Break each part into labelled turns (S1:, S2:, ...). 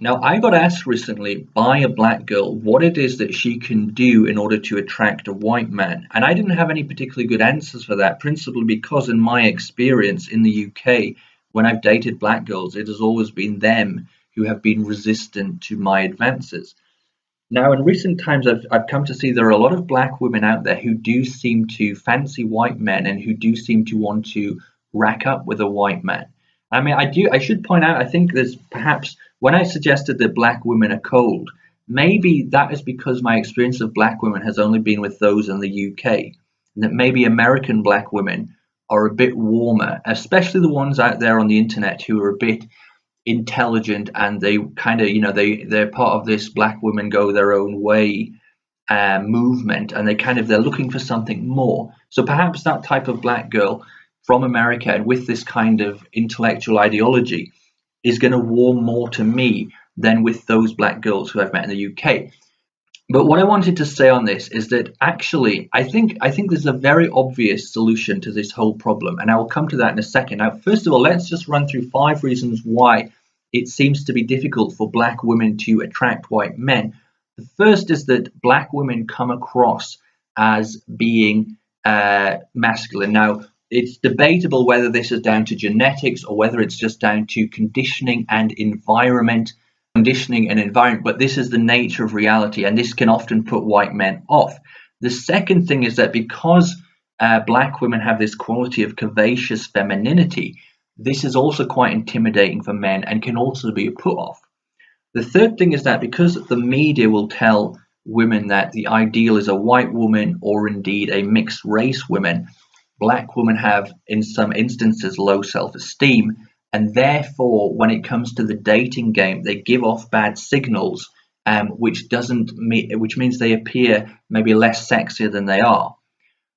S1: Now, I got asked recently by a black girl what it is that she can do in order to attract a white man. And I didn't have any particularly good answers for that, principally because, in my experience in the UK, when I've dated black girls, it has always been them who have been resistant to my advances. Now, in recent times, I've come to see there are a lot of black women out there who do seem to fancy white men and who do seem to want to rack up with a white man. I mean, I should point out, I think there's perhaps when I suggested that black women are cold, maybe that is because my experience of black women has only been with those in the UK, and that maybe American black women are a bit warmer, especially the ones out there on the internet who are a bit intelligent and they kind of they're part of this black women go their own way movement, and they're looking for something more. So perhaps that type of black girl from America and with this kind of intellectual ideology is going to warm more to me than with those black girls who I've met in the UK. But what I wanted to say on this is that actually I think there's a very obvious solution to this whole problem, and I will come to that in a second. Now, first of all, let's just run through 5 reasons why it seems to be difficult for black women to attract white men. The first is that black women come across as being masculine. Now, it's debatable whether this is down to genetics or whether it's just down to conditioning and environment, but this is the nature of reality, and this can often put white men off. The second thing is that because black women have this quality of curvaceous femininity, this is also quite intimidating for men and can also be a put off. The third thing is that because the media will tell women that the ideal is a white woman or indeed a mixed race woman, black women have in some instances low self-esteem, and therefore when it comes to the dating game they give off bad signals, which means they appear maybe less sexier than they are.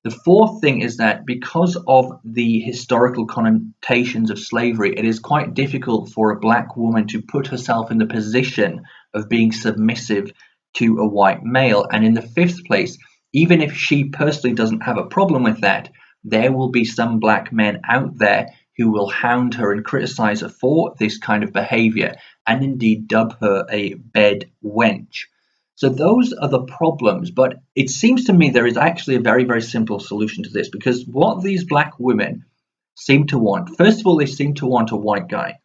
S1: The fourth thing is that because of the historical connotations of slavery, it is quite difficult for a black woman to put herself in the position of being submissive to a white male. And in the fifth place, even if she personally doesn't have a problem with that, there will be some black men out there who will hound her and criticize her for this kind of behavior and indeed dub her a bed wench. So those are the problems, but it seems to me there is actually a very, very simple solution to this, because what these black women seem to want, first of all, they seem to want a white guy.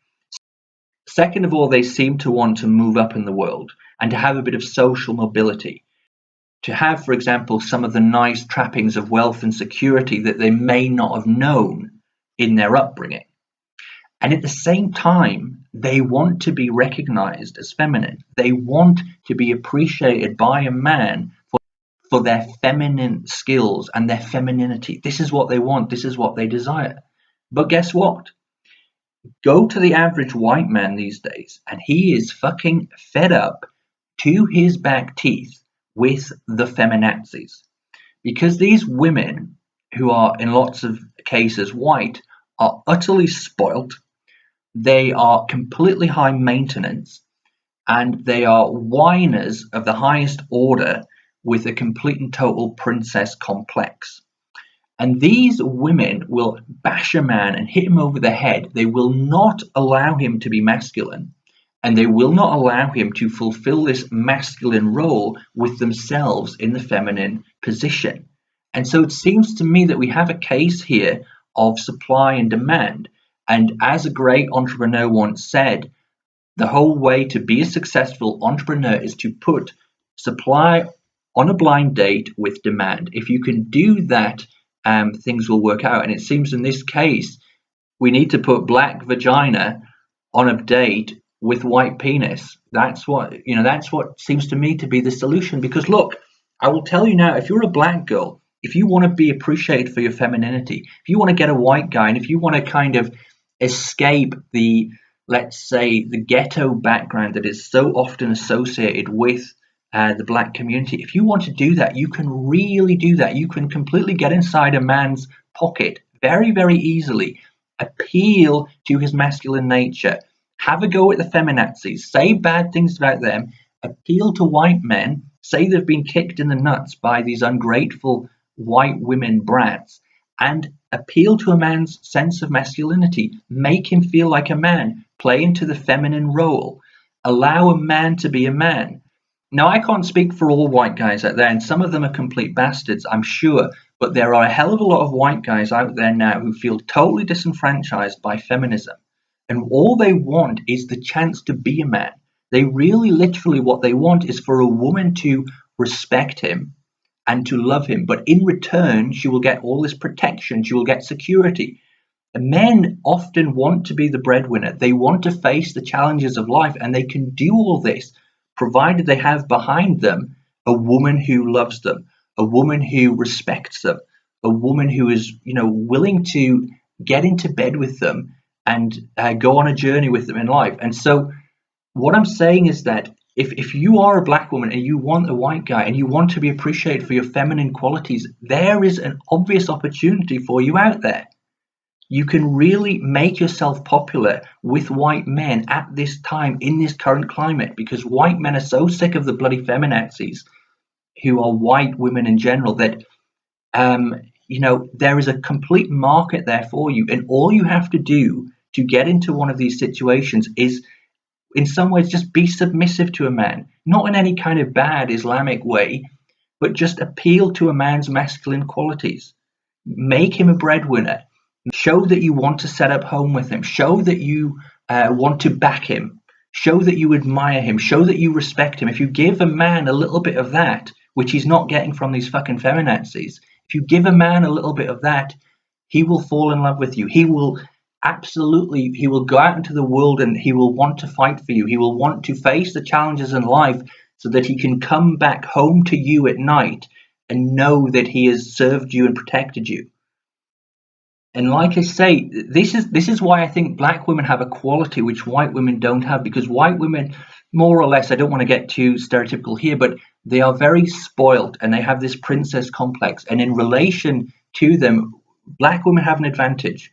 S1: Second of all, they seem to want to move up in the world and to have a bit of social mobility, to have, for example, some of the nice trappings of wealth and security that they may not have known in their upbringing. And at the same time, they want to be recognized as feminine. They want to be appreciated by a man for their feminine skills and their femininity. This is what they want. This is what they desire. But guess what? Go to the average white man these days, and he is fucking fed up to his back teeth with the feminazis. Because these women, who are in lots of cases white, are utterly spoilt. They are completely high maintenance, and they are whiners of the highest order with a complete and total princess complex. And these women will bash a man and hit him over the head. They will not allow him to be masculine, and they will not allow him to fulfill this masculine role with themselves in the feminine position. And so it seems to me that we have a case here of supply and demand. And as a great entrepreneur once said, the whole way to be a successful entrepreneur is to put supply on a blind date with demand. If you can do that, things will work out. And it seems in this case, we need to put black vagina on a date with white penis. That's what seems to me to be the solution. Because look, I will tell you now, if you're a black girl, if you want to be appreciated for your femininity, if you want to get a white guy, and if you want to kind of escape the, let's say, the ghetto background that is so often associated with the black community, if you want to do that, you can really do that. You can completely get inside a man's pocket very, very easily, appeal to his masculine nature, have a go at the feminazis, say bad things about them, appeal to white men, say they've been kicked in the nuts by these ungrateful white women brats, and appeal to a man's sense of masculinity, make him feel like a man, play into the feminine role. Allow a man to be a man. Now, I can't speak for all white guys out there, and some of them are complete bastards, I'm sure, but there are a hell of a lot of white guys out there now who feel totally disenfranchised by feminism. And all they want is the chance to be a man. They really, literally, what they want is for a woman to respect him and to love him. But in return, she will get all this protection, she will get security. And men often want to be the breadwinner. They want to face the challenges of life, and they can do all this provided they have behind them a woman who loves them, a woman who respects them, a woman who is, willing to get into bed with them and go on a journey with them in life. And so, what I'm saying is that if you are a black woman and you want a white guy and you want to be appreciated for your feminine qualities, there is an obvious opportunity for you out there. You can really make yourself popular with white men at this time in this current climate, because white men are so sick of the bloody feminazis who are white women in general that there is a complete market there for you, and all you have to do to get into one of these situations is, in some ways, just be submissive to a man, not in any kind of bad Islamic way, but just appeal to a man's masculine qualities. Make him a breadwinner. Show that you want to set up home with him. Show that you want to back him. Show that you admire him. Show that you respect him. If you give a man a little bit of that, which he's not getting from these fucking feminazis, if you give a man a little bit of that, he will fall in love with you. He will go out into the world and he will want to fight for you. He will want to face the challenges in life so that he can come back home to you at night and know that he has served you and protected you. And like I say, this is why I think black women have a quality which white women don't have, because white women, more or less, I don't want to get too stereotypical here, but they are very spoilt and they have this princess complex. And in relation to them, black women have an advantage.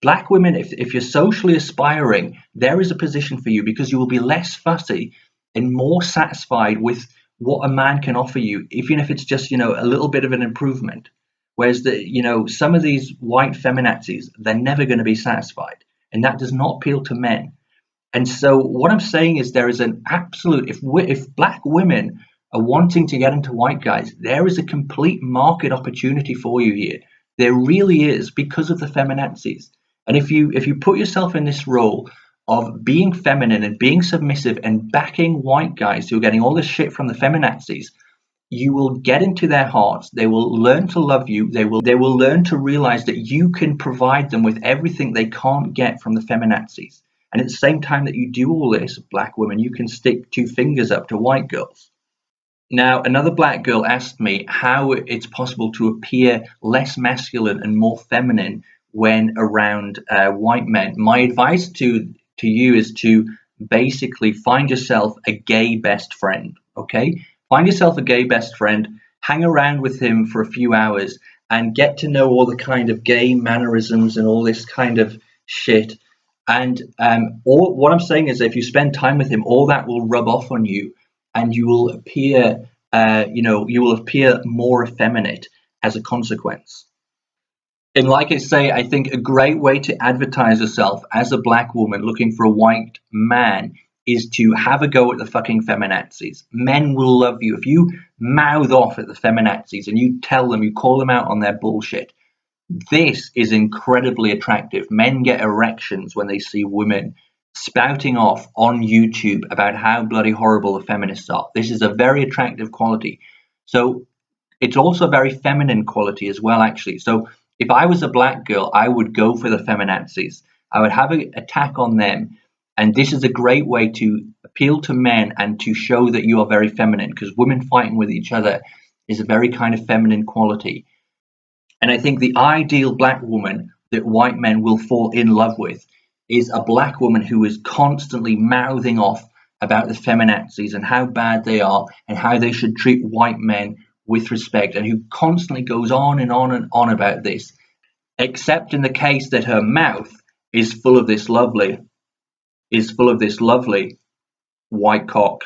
S1: Black women, if you're socially aspiring, there is a position for you, because you will be less fussy and more satisfied with what a man can offer you, even if it's just, a little bit of an improvement. Whereas some of these white feminazis, they're never going to be satisfied, and that does not appeal to men. And so what I'm saying is there is an absolute, if black women are wanting to get into white guys, there is a complete market opportunity for you here. There really is, because of the feminazis. And if you put yourself in this role of being feminine and being submissive and backing white guys who are getting all this shit from the feminazis, you will get into their hearts. They will learn to love you. They will learn to realize that you can provide them with everything they can't get from the feminazis. And at the same time that you do all this, black women, you can stick two fingers up to white girls. Now, another black girl asked me how it's possible to appear less masculine and more feminine when around white men. My advice to you is to basically find yourself a gay best friend, okay? Find yourself a gay best friend, hang around with him for a few hours, and get to know all the kind of gay mannerisms and all this kind of shit. And what I'm saying is, if you spend time with him, all that will rub off on you, and you will appear, more effeminate as a consequence. And like I say, I think a great way to advertise yourself as a black woman looking for a white man is to have a go at the fucking feminazis. Men will love you. If you mouth off at the feminazis and you tell them, you call them out on their bullshit, this is incredibly attractive. Men get erections when they see women spouting off on YouTube about how bloody horrible the feminists are. This is a very attractive quality. So it's also a very feminine quality as well, actually. So if I was a black girl, I would go for the feminazis. I would have an attack on them. And this is a great way to appeal to men and to show that you are very feminine, because women fighting with each other is a very kind of feminine quality. And I think the ideal black woman that white men will fall in love with is a black woman who is constantly mouthing off about the feminazis and how bad they are and how they should treat white men with respect, and who constantly goes on and on and on about this, except in the case that her mouth is full of this lovely white cock.